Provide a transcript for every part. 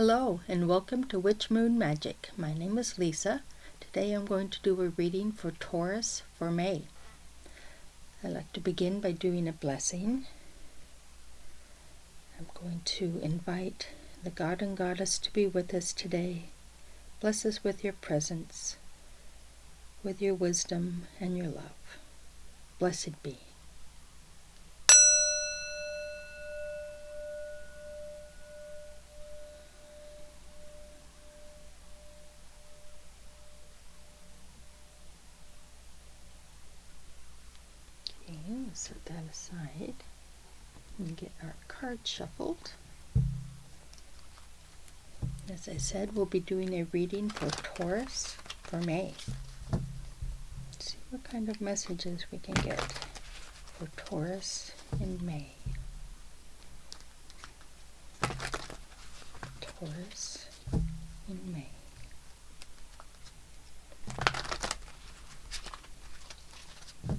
Hello and welcome to Witch Moon Magic. My name is Lisa. Today I'm going to do a reading for Taurus for May. I'd like to begin by doing a blessing. I'm going to invite the God and Goddess to be with us today. Bless us with your presence, with your wisdom and your love. Blessed be. We'll set that aside and get our cards shuffled. As I said, we'll be doing a reading for Taurus for May. Let's see what kind of messages we can get for Taurus in May. Taurus in May.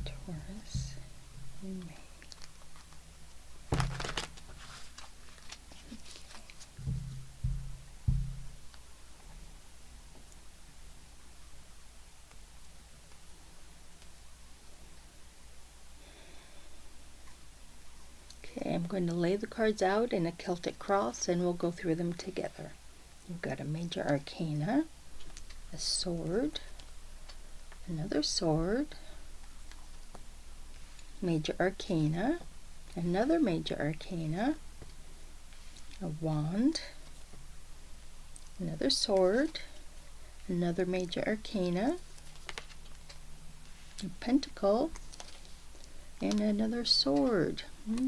Taurus in May. Okay, I'm going to lay the cards out in a Celtic cross and we'll go through them together. We've got a major arcana, a sword, another sword, major arcana, another major arcana, a wand, another sword, another major arcana, a pentacle, and another sword.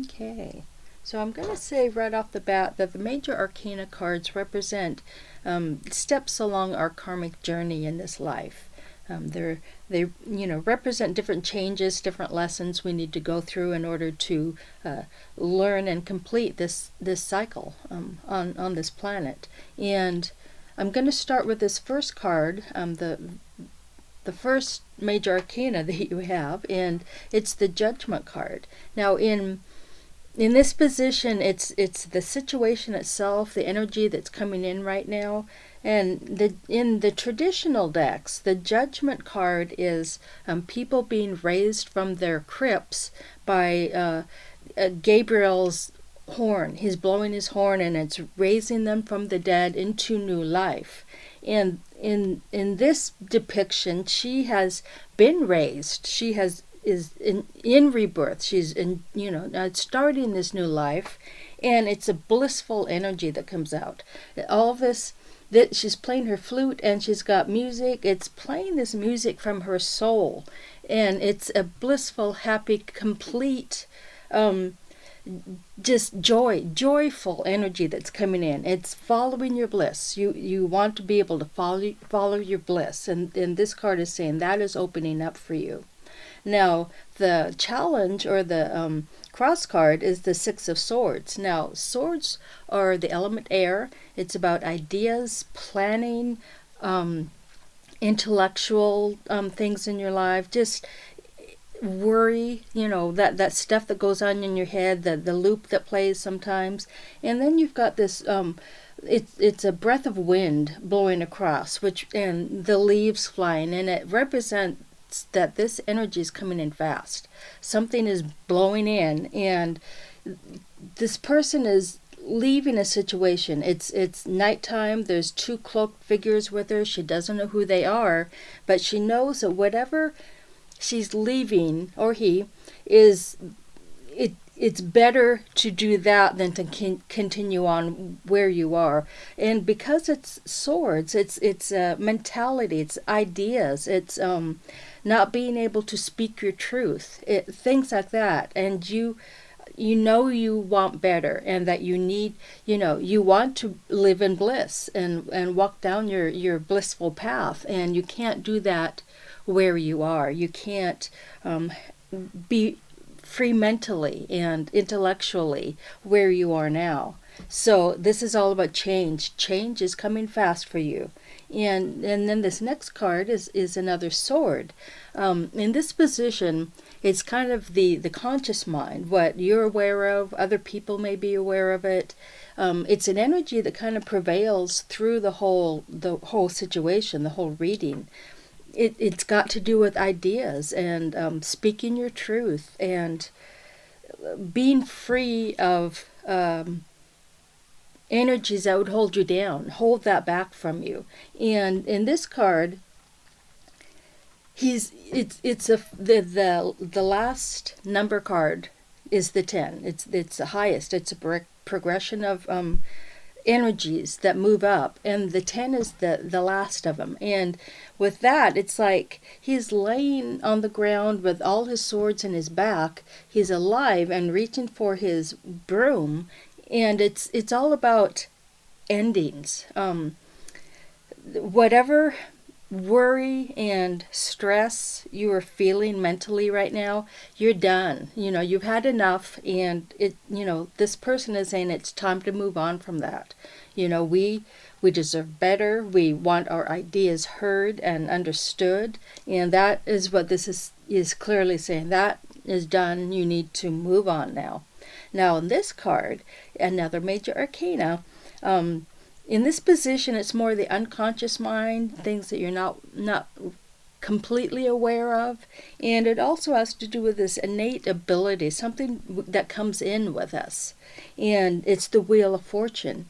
Okay, so I'm going to say right off the bat that the major arcana cards represent steps along our karmic journey in this life. They represent different changes, different lessons we need to go through in order to learn and complete this cycle on this planet. And I'm going to start with this first card, the first major arcana that you have, and it's the Judgment card. Now in this position, it's the situation itself, the energy that's coming in right now. And in the traditional decks, the Judgment card is people being raised from their crypts by Gabriel's horn. He's blowing his horn and it's raising them from the dead into new life. And in this depiction, she has been raised. She is in rebirth. She's starting this new life, and it's a blissful energy that comes out. All this, that she's playing her flute and she's got music. It's playing this music from her soul, and it's a blissful, happy, complete, just joyful energy that's coming in. It's following your bliss. You want to be able to follow your bliss, and this card is saying that is opening up for you. Now the challenge, or the cross card, is the Six of Swords. Now swords are the element air. It's about ideas, planning, intellectual things in your life, just worry, that stuff that goes on in your head, the loop that plays sometimes. And then you've got this it's a breath of wind blowing across, and the leaves flying, and it represents that this energy is coming in fast. Something is blowing in, and this person is leaving a situation. It's nighttime. There's two cloaked figures with her. She doesn't know who they are, but she knows that whatever she's leaving, or he is, it's better to do that than to continue on where you are. And because it's swords, it's mentality, it's ideas, it's not being able to speak your truth, things like that. And you want better, and that you need, you want to live in bliss and walk down your blissful path, and you can't do that where you are. You can't be free mentally and intellectually where you are now. So this is all about change. Change is coming fast for you. And then this next card is another sword. In this position, it's kind of the conscious mind, what you're aware of, other people may be aware of it. it's an energy that kind of prevails through the whole situation, the whole reading. It's got to do with ideas and speaking your truth and being free of energies that would hold you down, hold that back from you. And in this card, the last number card is the 10. It's the highest. It's a progression of energies that move up, and the 10 is the last of them. And with that, it's like he's laying on the ground with all his swords in his back. He's alive and reaching for his broom, and it's all about endings. Whatever worry and stress you are feeling mentally right now, you're done. You've had enough, and this person is saying it's time to move on from that. We deserve better. We want our ideas heard and understood, and that is what this is clearly saying. That is done. You need to move on now. Now, in this card, another major arcana, in this position, it's more the unconscious mind, things that you're not completely aware of, and it also has to do with this innate ability, something that comes in with us, and it's the Wheel of Fortune.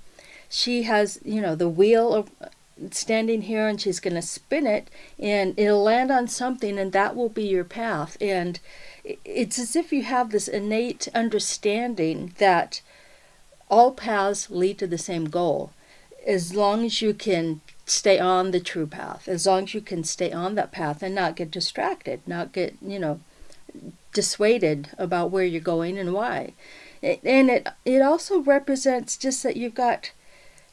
She has, the wheel of standing here, and she's going to spin it, and it'll land on something, and that will be your path. And it's as if you have this innate understanding that all paths lead to the same goal. As long as you can stay on the true path, as long as you can stay on that path and not get distracted, not get, dissuaded about where you're going and why. And it also represents just that you've got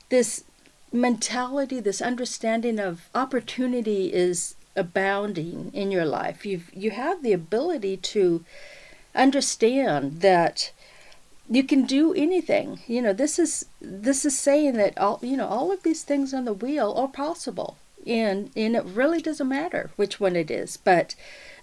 this mentality, this understanding of opportunity is abounding in your life. You have the ability to understand that you can do anything. This is saying that all of these things on the wheel are possible, and it really doesn't matter which one it is, but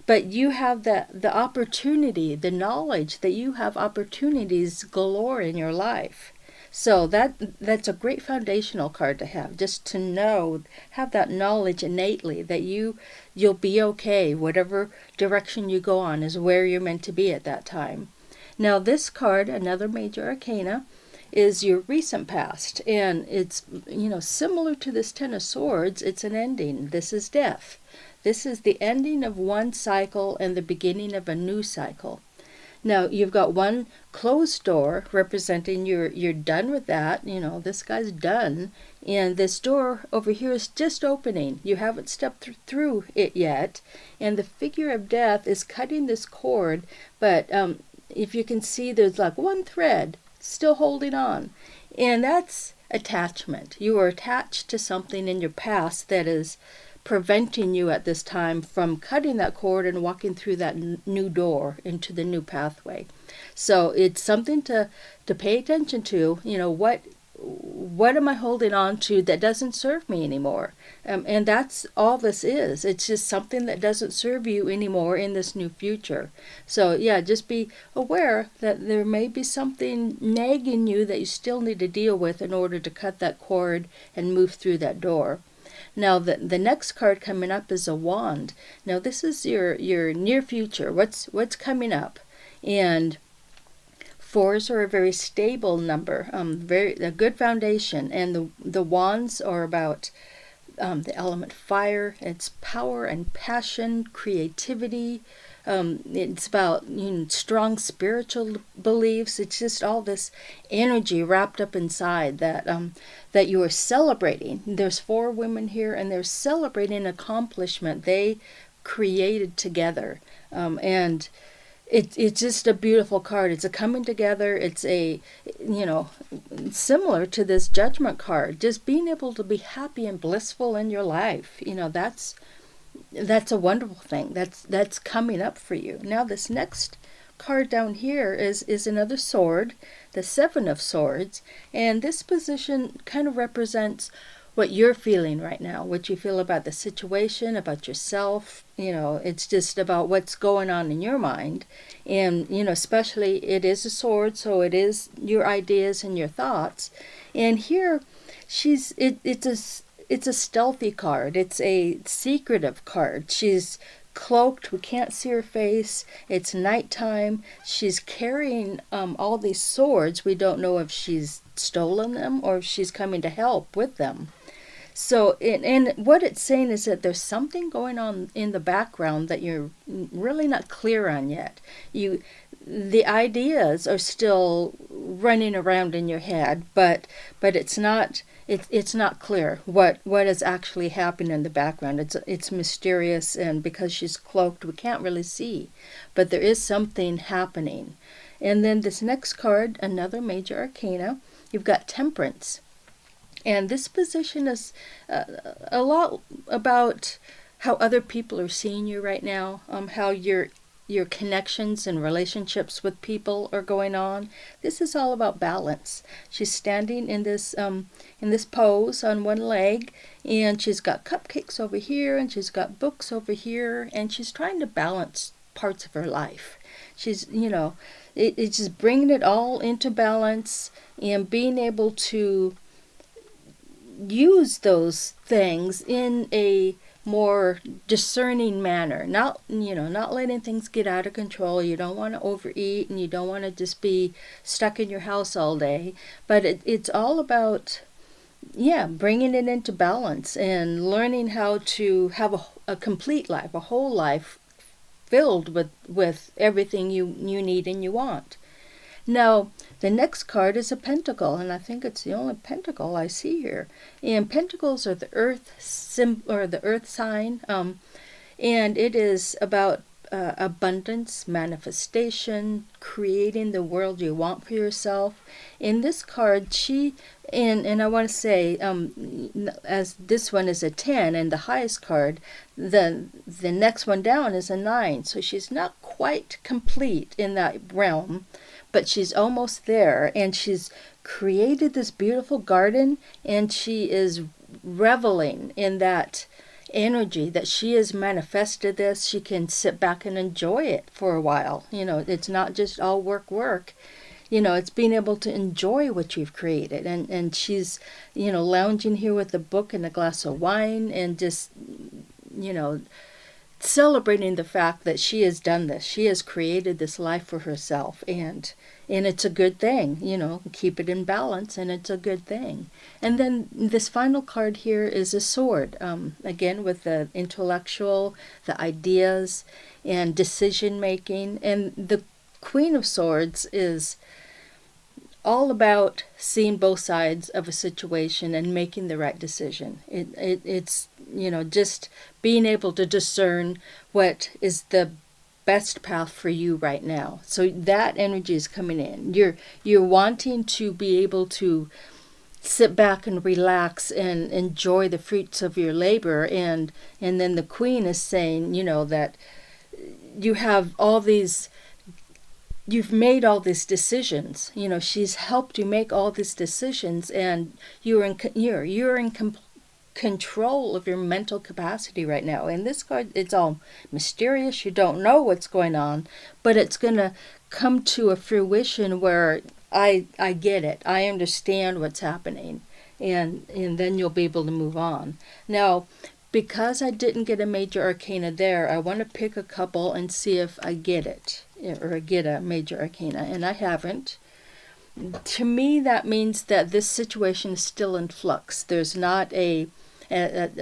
you have the opportunity, the knowledge that you have opportunities galore in your life. So that's a great foundational card to have, just to know, have that knowledge innately that you'll be okay. Whatever direction you go on is where you're meant to be at that time. Now this card, another major arcana, is your recent past, and it's similar to this Ten of Swords. It's an ending. This is death. This is the ending of one cycle and the beginning of a new cycle. Now you've got one closed door representing you're done with that. This guy's done, and this door over here is just opening. You haven't stepped through it yet, and the figure of death is cutting this cord, but if you can see, there's like one thread still holding on, and that's attachment. You are attached to something in your past that is preventing you at this time from cutting that cord and walking through that new door into the new pathway. So it's something to pay attention to. What am I holding on to that doesn't serve me anymore? And that's all this is. It's just something that doesn't serve you anymore in this new future. So yeah, just be aware that there may be something nagging you that you still need to deal with in order to cut that cord and move through that door. Now the next card coming up is a wand. Now this is your near future. What's coming up? And 4s are a very stable number, a good foundation, and the wands are about the element fire. It's power and passion, creativity. It's about strong spiritual beliefs. It's just all this energy wrapped up inside that you are celebrating. There's 4 women here, and they're celebrating an accomplishment they created together, and it's just a beautiful card. It's a coming together. It's a, similar to this Judgment card, just being able to be happy and blissful in your life. That's a wonderful thing. That's coming up for you. Now this next card down here is another sword, the 7 of Swords, and this position kind of represents what you're feeling right now, what you feel about the situation, about yourself. It's just about what's going on in your mind. And, especially it is a sword, so it is your ideas and your thoughts. And here, it's a stealthy card. It's a secretive card. She's cloaked. We can't see her face. It's nighttime. She's carrying all these swords. We don't know if she's stolen them or if she's coming to help with them. So, and what it's saying is that there's something going on in the background that you're really not clear on yet. The ideas are still running around in your head, but it's not clear what is actually happening in the background. It's mysterious, and because she's cloaked, we can't really see, but there is something happening. And then this next card, another major arcana, you've got Temperance. And this position is a lot about how other people are seeing you right now, how your connections and relationships with people are going on. This is all about balance. She's standing in this pose on one leg, and she's got cupcakes over here, and she's got books over here, and she's trying to balance parts of her life. She's, it's just bringing it all into balance and being able to use those things in a more discerning manner, not letting things get out of control. You don't want to overeat, and you don't want to just be stuck in your house all day, but it's all about bringing it into balance and learning how to have a complete life, a whole life filled with everything you need and you want. Now, the next card is a pentacle, and I think it's the only pentacle I see here. And pentacles are the earth the earth sign, and it is about abundance, manifestation, creating the world you want for yourself. In this card, and I want to say, as this one is a 10 and the highest card, the next one down is a 9. So she's not quite complete in that realm, but she's almost there, and she's created this beautiful garden, and she is reveling in that energy that she has manifested this. She can sit back and enjoy it for a while. It's not just all work. It's being able to enjoy what you've created, and she's lounging here with a book and a glass of wine, and just celebrating the fact that she has done this. She has created this life for herself, and it's a good thing. Keep it in balance, and it's a good thing. And then this final card here is a sword, again with the intellectual, the ideas, and decision making. And the Queen of Swords is all about seeing both sides of a situation and making the right decision. It's just being able to discern what is the best path for you right now. So that energy is coming in. You're wanting to be able to sit back and relax and enjoy the fruits of your labor, and then the Queen is saying, that you have all these. You've made all these decisions. She's helped you make all these decisions, and you're in control of your mental capacity right now. And this card, it's all mysterious. You don't know what's going on, but it's going to come to a fruition where I get it. I understand what's happening, and then you'll be able to move on. Now, because I didn't get a major arcana there, I want to pick a couple and see if I get it, or get a major arcana, and I haven't. To me, that means that this situation is still in flux. There's not a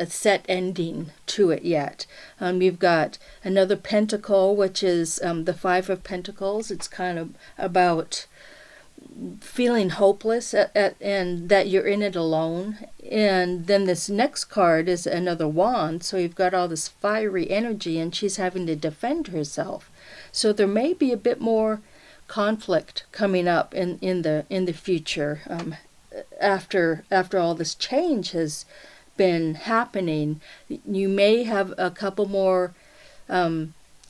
set ending to it yet. You've got another pentacle, which is the Five of Pentacles. It's kind of about feeling hopeless and that you're in it alone. And then this next card is another wand, so you've got all this fiery energy, and she's having to defend herself. So there may be a bit more conflict coming up in the future, after all this change has been happening. You may have a couple more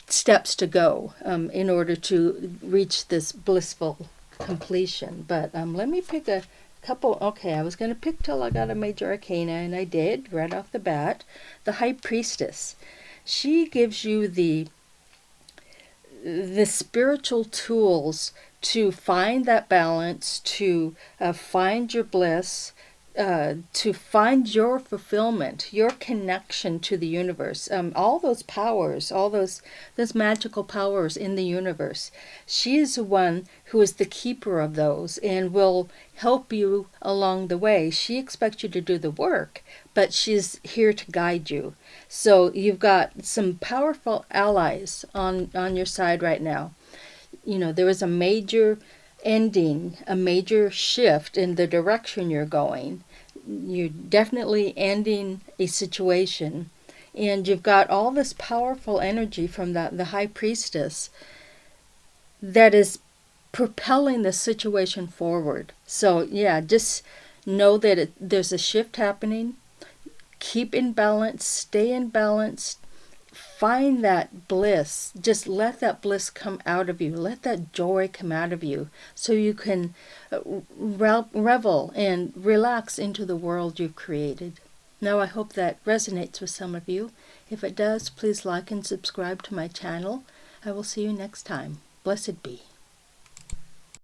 steps to go in order to reach this blissful completion. But let me pick a Okay, I was going to pick till I got a major arcana, and I did right off the bat. The High Priestess. She gives you the spiritual tools to find that balance, to find your bliss, to find your fulfillment, your connection to the universe, all those powers, all those magical powers in the universe. She is the one who is the keeper of those and will help you along the way. She expects you to do the work, but she's here to guide you. So you've got some powerful allies on your side right now. You know, there is a major ending, a major shift in the direction you're going. You're definitely ending a situation, and you've got all this powerful energy from the High Priestess that is propelling the situation forward. So yeah, just know that there's a shift happening. Keep in balance, stay in balance, find that bliss. Just let that bliss come out of you. Let that joy come out of you so you can revel and relax into the world you've created. Now, I hope that resonates with some of you. If it does, please like and subscribe to my channel. I will see you next time. Blessed be.